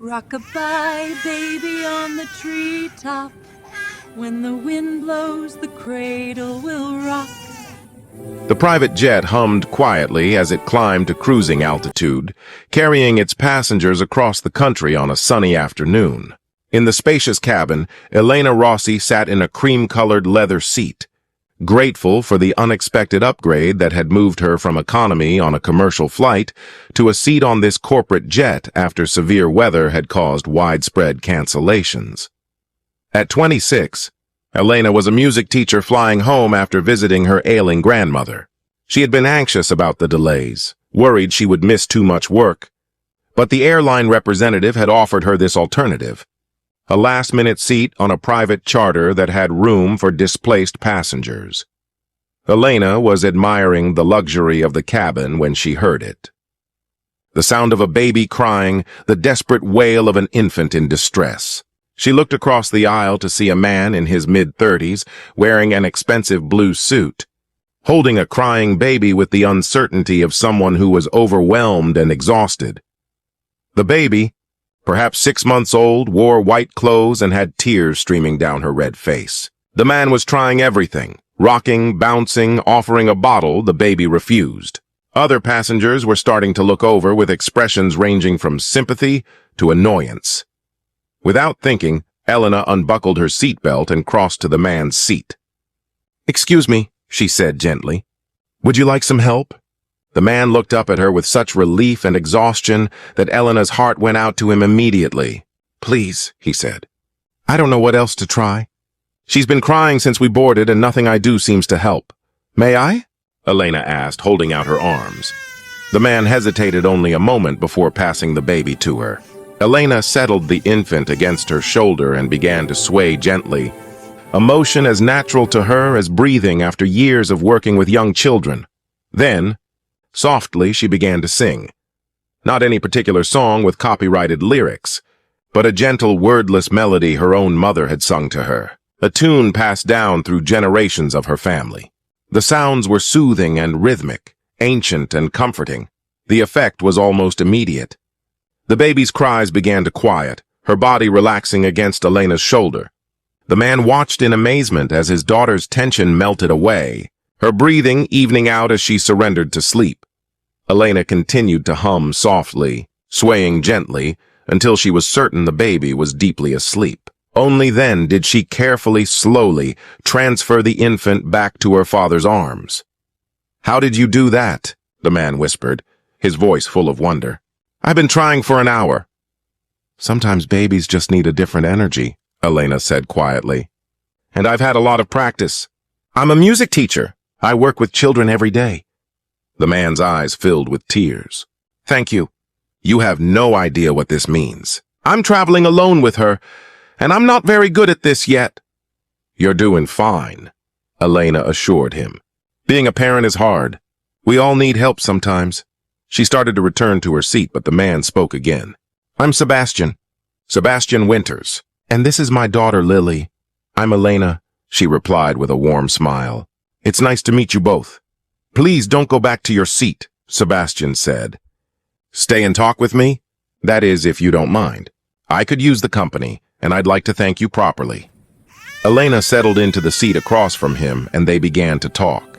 Rock-a-bye, baby on the treetop. When the wind blows, the cradle will rock. The private jet hummed quietly as it climbed to cruising altitude, carrying its passengers across the country on a sunny afternoon. In the spacious cabin, Elena Rossi sat in a cream-colored leather seat, grateful for the unexpected upgrade that had moved her from economy on a commercial flight to a seat on this corporate jet after severe weather had caused widespread cancellations. At 26, Elena was a music teacher flying home after visiting her ailing grandmother. She had been anxious about the delays, worried she would miss too much work, but the airline representative had offered her this alternative: a last-minute seat on a private charter that had room for displaced passengers. Elena was admiring the luxury of the cabin when she heard it. The sound of a baby crying, the desperate wail of an infant in distress. She looked across the aisle to see a man in his mid-30s wearing an expensive blue suit, holding a crying baby with the uncertainty of someone who was overwhelmed and exhausted. The baby, perhaps 6 months old, wore white clothes and had tears streaming down her red face. The man was trying everything, rocking, bouncing, offering a bottle. The baby refused. Other passengers were starting to look over with expressions ranging from sympathy to annoyance. Without thinking, Elena unbuckled her seatbelt and crossed to the man's seat. "Excuse me," she said gently. "Would you like some help?" The man looked up at her with such relief and exhaustion that Elena's heart went out to him immediately. "Please," he said. "I don't know what else to try. She's been crying since we boarded and nothing I do seems to help. May I?" Elena asked, holding out her arms. The man hesitated only a moment before passing the baby to her. Elena settled the infant against her shoulder and began to sway gently, a motion as natural to her as breathing after years of working with young children. Then, softly, she began to sing. Not any particular song with copyrighted lyrics, but a gentle, wordless melody her own mother had sung to her, a tune passed down through generations of her family. The sounds were soothing and rhythmic, ancient and comforting. The effect was almost immediate. The baby's cries began to quiet, her body relaxing against Elena's shoulder. The man watched in amazement as his daughter's tension melted away, her breathing evening out as she surrendered to sleep. Elena continued to hum softly, swaying gently, until she was certain the baby was deeply asleep. Only then did she carefully, slowly, transfer the infant back to her father's arms. "How did you do that?" the man whispered, his voice full of wonder. "I've been trying for an hour." "Sometimes babies just need a different energy," Elena said quietly. "And I've had a lot of practice. I'm a music teacher. I work with children every day." The man's eyes filled with tears. "Thank you. You have no idea what this means. I'm traveling alone with her, and I'm not very good at this yet." "You're doing fine," Elena assured him. "Being a parent is hard. We all need help sometimes." She started to return to her seat, but the man spoke again. "I'm Sebastian Winters, and this is my daughter Lily." "I'm Elena," she replied with a warm smile. "It's nice to meet you both." "Please don't go back to your seat," Sebastian said. "Stay and talk with me? That is, if you don't mind. I could use the company, and I'd like to thank you properly." Elena settled into the seat across from him, and they began to talk.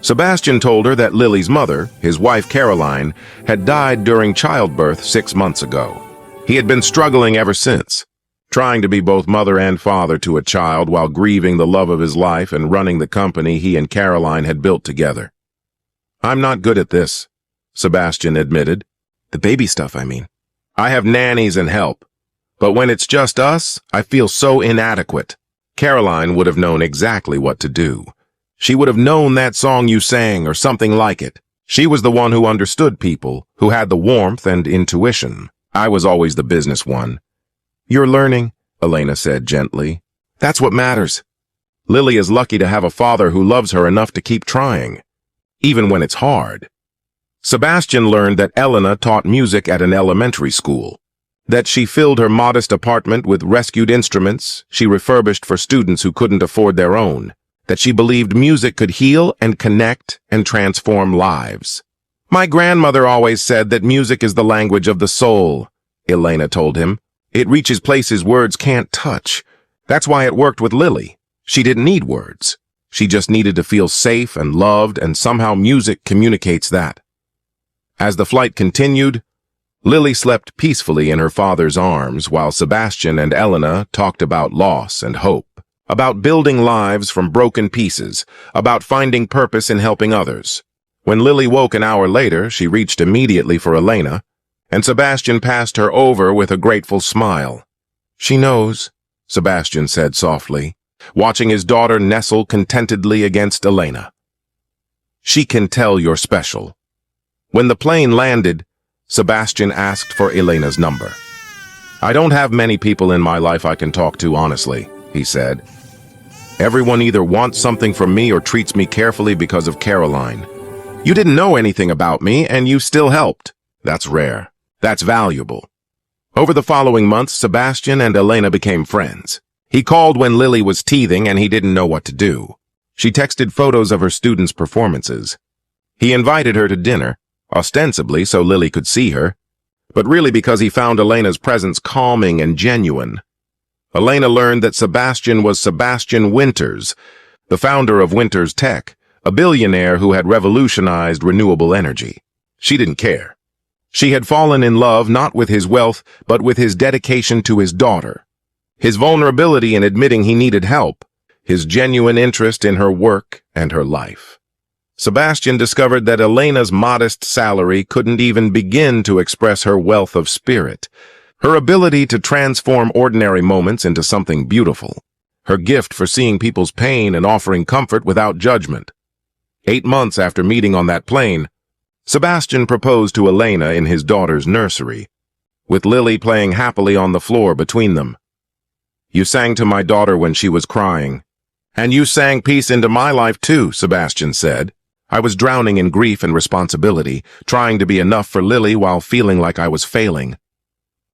Sebastian told her that Lily's mother, his wife Caroline, had died during childbirth 6 months ago. He had been struggling ever since, trying to be both mother and father to a child while grieving the love of his life and running the company he and Caroline had built together. "I'm not good at this," Sebastian admitted. "The baby stuff, I mean. I have nannies and help, but when it's just us, I feel so inadequate." Caroline would have known exactly what to do. She would have known that song you sang or something like it. She was the one who understood people, who had the warmth and intuition. I was always the business one. "You're learning," Elena said gently. "That's what matters. Lily is lucky to have a father who loves her enough to keep trying, even when it's hard." Sebastian learned that Elena taught music at an elementary school, that she filled her modest apartment with rescued instruments she refurbished for students who couldn't afford their own, that she believed music could heal and connect and transform lives. "My grandmother always said that music is the language of the soul," Elena told him, It reaches places words can't touch. That's why it worked with Lily. She didn't need words. She just needed to feel safe and loved, and somehow music communicates that. As the flight continued, Lily slept peacefully in her father's arms while Sebastian and Elena talked about loss and hope, about building lives from broken pieces, about finding purpose in helping others. When Lily woke an hour later, she reached immediately for Elena, and Sebastian passed her over with a grateful smile. "She knows," Sebastian said softly, watching his daughter nestle contentedly against Elena. "She can tell you're special." When the plane landed, Sebastian asked for Elena's number. "I don't have many people in my life I can talk to honestly," he said. "Everyone either wants something from me or treats me carefully because of Caroline. You didn't know anything about me, and you still helped. That's rare. That's valuable." Over the following months, Sebastian and Elena became friends. He called when Lily was teething and he didn't know what to do. She texted photos of her students' performances. He invited her to dinner, ostensibly so Lily could see her, but really because he found Elena's presence calming and genuine. Elena learned that Sebastian was Sebastian Winters, the founder of Winters Tech, a billionaire who had revolutionized renewable energy. She didn't care. She had fallen in love not with his wealth, but with his dedication to his daughter, his vulnerability in admitting he needed help, his genuine interest in her work and her life. Sebastian discovered that Elena's modest salary couldn't even begin to express her wealth of spirit, her ability to transform ordinary moments into something beautiful, her gift for seeing people's pain and offering comfort without judgment. 8 months after meeting on that plane, Sebastian proposed to Elena in his daughter's nursery, with Lily playing happily on the floor between them. "You sang to my daughter when she was crying. And you sang peace into my life too," Sebastian said. "I was drowning in grief and responsibility, trying to be enough for Lily while feeling like I was failing.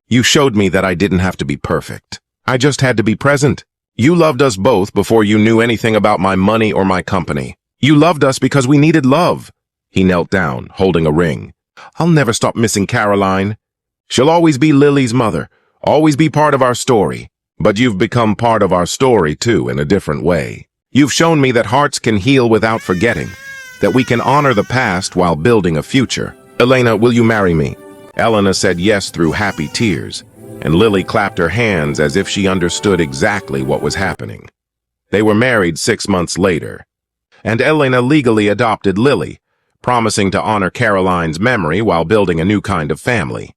You showed me that I didn't have to be perfect. I just had to be present. You loved us both before you knew anything about my money or my company. You loved us because we needed love." He knelt down, holding a ring. "I'll never stop missing Caroline. She'll always be Lily's mother, always be part of our story. But you've become part of our story, too, in a different way. You've shown me that hearts can heal without forgetting, that we can honor the past while building a future. Elena, will you marry me?" Elena said yes through happy tears, and Lily clapped her hands as if she understood exactly what was happening. They were married 6 months later, and Elena legally adopted Lily, promising to honor Caroline's memory while building a new kind of family.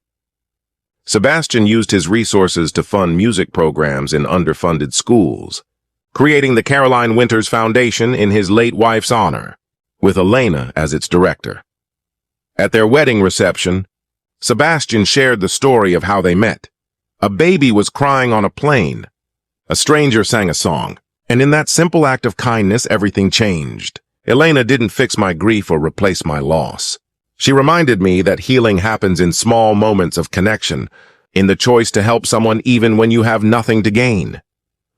Sebastian used his resources to fund music programs in underfunded schools, creating the Caroline Winters Foundation in his late wife's honor, with Elena as its director. At their wedding reception, Sebastian shared the story of how they met. A baby was crying on a plane. A stranger sang a song, and in that simple act of kindness, everything changed. Elena didn't fix my grief or replace my loss. She reminded me that healing happens in small moments of connection, in the choice to help someone even when you have nothing to gain.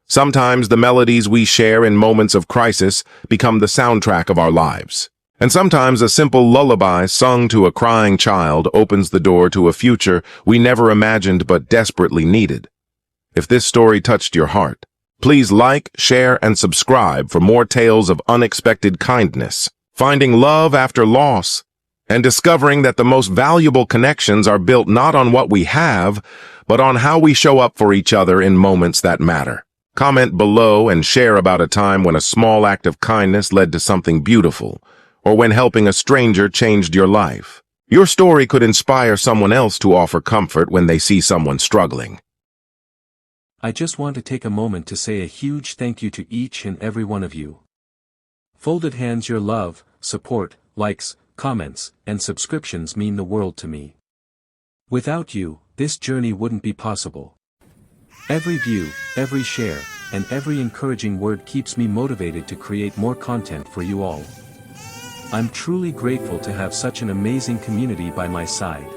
Sometimes the melodies we share in moments of crisis become the soundtrack of our lives. And sometimes a simple lullaby sung to a crying child opens the door to a future we never imagined but desperately needed. If this story touched your heart, please like, share, and subscribe for more tales of unexpected kindness, finding love after loss, and discovering that the most valuable connections are built not on what we have, but on how we show up for each other in moments that matter. Comment below and share about a time when a small act of kindness led to something beautiful, or when helping a stranger changed your life. Your story could inspire someone else to offer comfort when they see someone struggling. I just want to take a moment to say a huge thank you to each and every one of you. Folded hands, your love, support, likes, comments, and subscriptions mean the world to me. Without you, this journey wouldn't be possible. Every view, every share, and every encouraging word keeps me motivated to create more content for you all. I'm truly grateful to have such an amazing community by my side.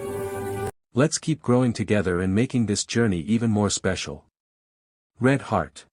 Let's keep growing together and making this journey even more special. Red Heart.